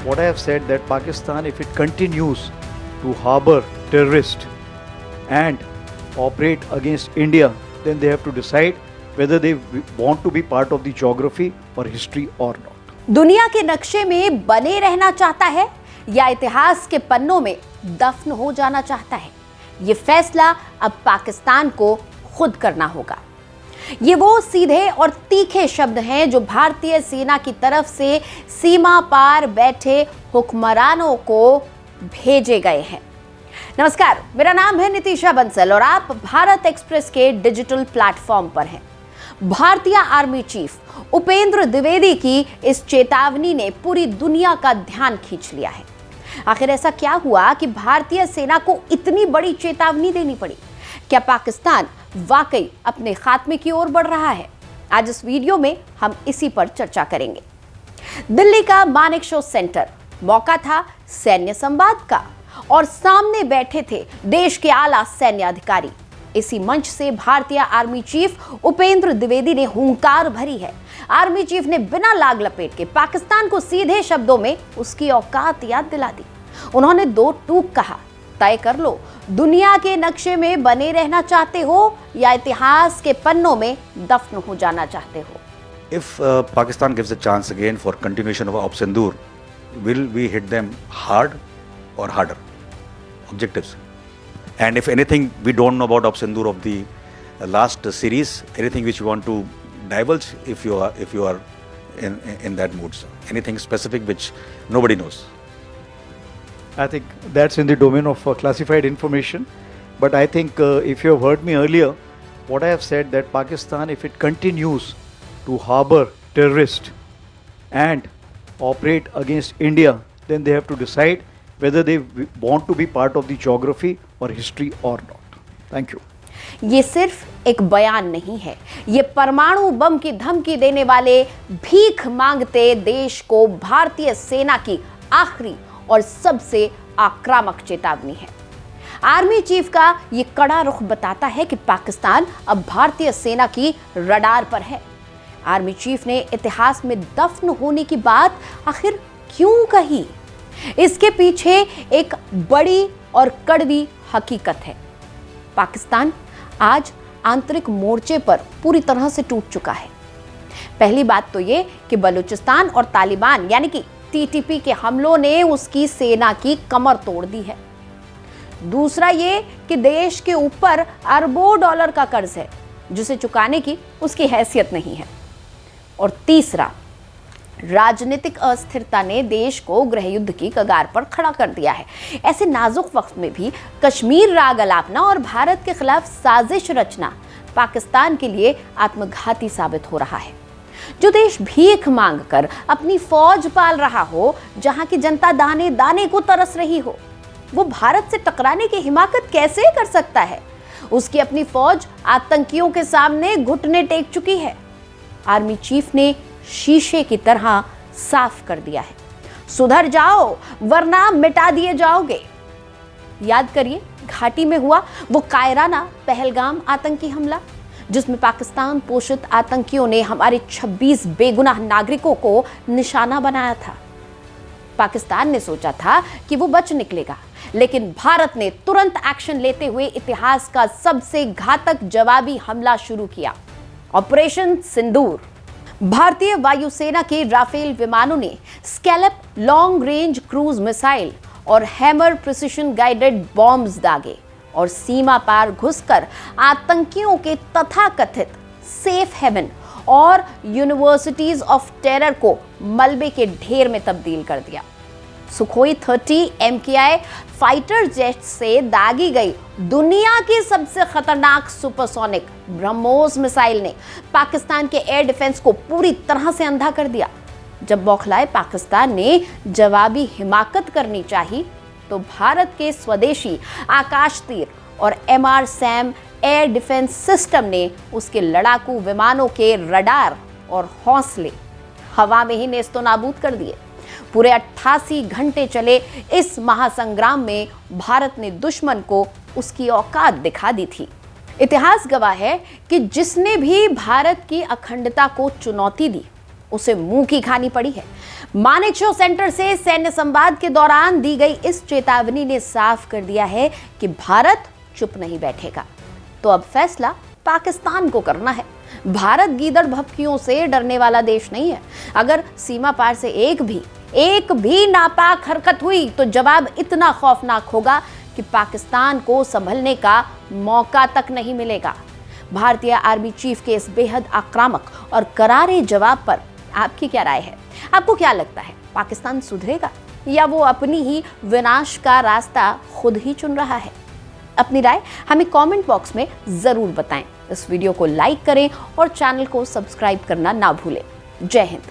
what I have said, that Pakistan, if it continues to harbor terrorists and operate against India, then they have to decide whether they want to be part of the geography or history or not. दुनिया के नक्शे में बने रहना चाहता है या इतिहास के पन्नों में दफन हो जाना चाहता है, ये फैसला अब पाकिस्तान को खुद करना होगा। ये वो सीधे और तीखे शब्द हैं जो भारतीय सेना की तरफ से सीमा पार बैठे हुक्मरानों को भेजे गए हैं। नमस्कार, मेरा नाम है नितिशा बंसल और आप भारत एक्सप्रेस के डिजिटल प्लेटफॉर्म पर हैं। भारतीय आर्मी चीफ उपेंद्र द्विवेदी की इस चेतावनी ने पूरी दुनिया का ध्यान खींच लिया है। आखिर ऐसा क्या हुआ कि भारतीय सेना को इतनी बड़ी चेतावनी देनी पड़ी? क्या पाकिस्तान वाकई अपने खात्मे की ओर बढ़ रहा है? आज इस वीडियो में हम इसी पर चर्चा करेंगे। दिल्ली का मानेकशॉ सेंटर मौका था सैन्य संवाद का और सामने बैठे थे देश के आला सैन्य अधिकारी। इसी मंच से भारतीय आर्मी चीफ उपेंद्र द्विवेदी ने हुंकार भरी है। आर्मी चीफ ने बिना लाग लपेट के पाकिस्तान को सीधे शब्दों में उसकी औकात याद दिला दी। उन्होंने दो टूक कहा, तय कर लो, दुनिया के नक्शे में बने रहना चाहते हो या इतिहास के पन्नों में दफन हो जाना चाहते हो। If Pakistan gives a chance again for continuation of Op Sindoor, will we hit them hard or harder? Objectives. And if anything we don't know about Op Sindoor of the last series, anything which you want to divulge if you are in that mood, sir. Anything specific which nobody knows? I think that's in the domain of classified information. But I think if you have heard me earlier, what I have said, that Pakistan, if it continues to harbor terrorists and operate against India, then they have to decide whether they want to be part of the geography or history or not. Thank you. ये सिर्फ एक बयान नहीं है, ये परमाणु बम की धमकी देने वाले भीख मांगते देश को भारतीय सेना की आखिरी और सबसे आक्रामक चेतावनी है। आर्मी चीफ का ये कड़ा रुख बताता है कि पाकिस्तान अब भारतीय सेना की रडार पर है। आर्मी चीफ ने इतिहास में दफन होने की बात आखिर क्यों कही? इसके पीछे एक बड़ी और कड़वी हकीकत है। पाकिस्तान आज आंतरिक मोर्चे पर पूरी तरह से टूट चुका है। पहली बात तो ये कि बलूचिस्तान और तालिबान यानी कि टीटीपी के हमलों ने उसकी सेना की कमर तोड़ दी है। दूसरा ये कि देश के ऊपर अरबों डॉलर का कर्ज है जिसे चुकाने की उसकी हैसियत नहीं है। और तीसरा, राजनीतिक अस्थिरता ने देश को गृह युद्ध की कगार पर खड़ा कर दिया है। ऐसे नाजुक वक्त में भी कश्मीर राग अलापना और भारत के खिलाफ साजिश रचना पाकिस्तान के लिए आत्मघाती साबित हो रहा है। जो देश भीख मांगकर अपनी फौज पाल रहा हो, जहां की जनता दाने दाने को तरस रही हो, वो भारत से टकराने की हिमाकत कैसे कर सकता है? उसकी अपनी फौज आतंकियों के सामने घुटने टेक चुकी है। आर्मी चीफ ने शीशे की तरह साफ कर दिया है, सुधर जाओ वरना मिटा दिए जाओगे। याद करिए, घाटी में हुआ वो कायराना पहलगाम आतंकी हमला, जिसमें पाकिस्तान पोषित आतंकियों ने हमारे 26 बेगुनाह नागरिकों को निशाना बनाया था। पाकिस्तान ने सोचा था कि वो बच निकलेगा, लेकिन भारत ने तुरंत एक्शन लेते हुए इतिहास का सबसे घातक जवाबी हमला शुरू किया, ऑपरेशन सिंदूर। भारतीय वायुसेना के राफेल विमानों ने scallop long range cruise missile और हैमर प्रिसिशन गाइडेड बॉम्ब्स दागे और सीमा पार घुसकर आतंकियों के तथाकथित सेफ हेवन और यूनिवर्सिटीज ऑफ टेरर को मलबे के ढेर में तब्दील कर दिया। सुखोई 30 MKI फाइटर जेट से दागी गई दुनिया की सबसे खतरनाक सुपरसोनिक ब्रह्मोस मिसाइल ने पाकिस्तान के एयर डिफेंस को पूरी तरह से अंधा कर दिया। जब बौखलाए पाकिस्तान ने जवाबी हिमाकत करनी चाहिए, तो भारत के स्वदेशी आकाश तीर और MRSAM एयर डिफेंस सिस्टम ने उसके लड़ाकू विमानों के रडार और हौसले हवा में ही नेस्तो नाबूद कर दिए। पूरे 88 घंटे चले इस महासंग्राम में भारत ने दुश्मन को उसकी औकात दिखा दी थी। इतिहास गवाह है कि जिसने भी भारत की अखंडता को चुनौती दी, उसे मुंह की खानी पड़ी है। मानेकशॉ सेंटर से सैन्य संवाद के दौरान दी गई इस चेतावनी ने साफ कर दिया है कि भारत चुप नहीं बैठेगा। तो अब फैसला पाकिस्तान को करना है। भारत गीदड़ भभकियों से डरने वाला देश नहीं है। अगर सीमा पार से एक भी नापाक हरकत हुई तो जवाब इतना खौफनाक होगा कि पाकिस्तान को संभलने का मौका तक नहीं मिलेगा। भारतीय आर्मी चीफ के इस बेहद आक्रामक और करारे जवाब पर आपकी क्या राय है? आपको क्या लगता है, पाकिस्तान सुधरेगा या वो अपनी ही विनाश का रास्ता खुद ही चुन रहा है? अपनी राय हमें कमेंट बॉक्स में जरूर बताएं। इस वीडियो को लाइक करें और चैनल को सब्सक्राइब करना ना भूलें। जय हिंद।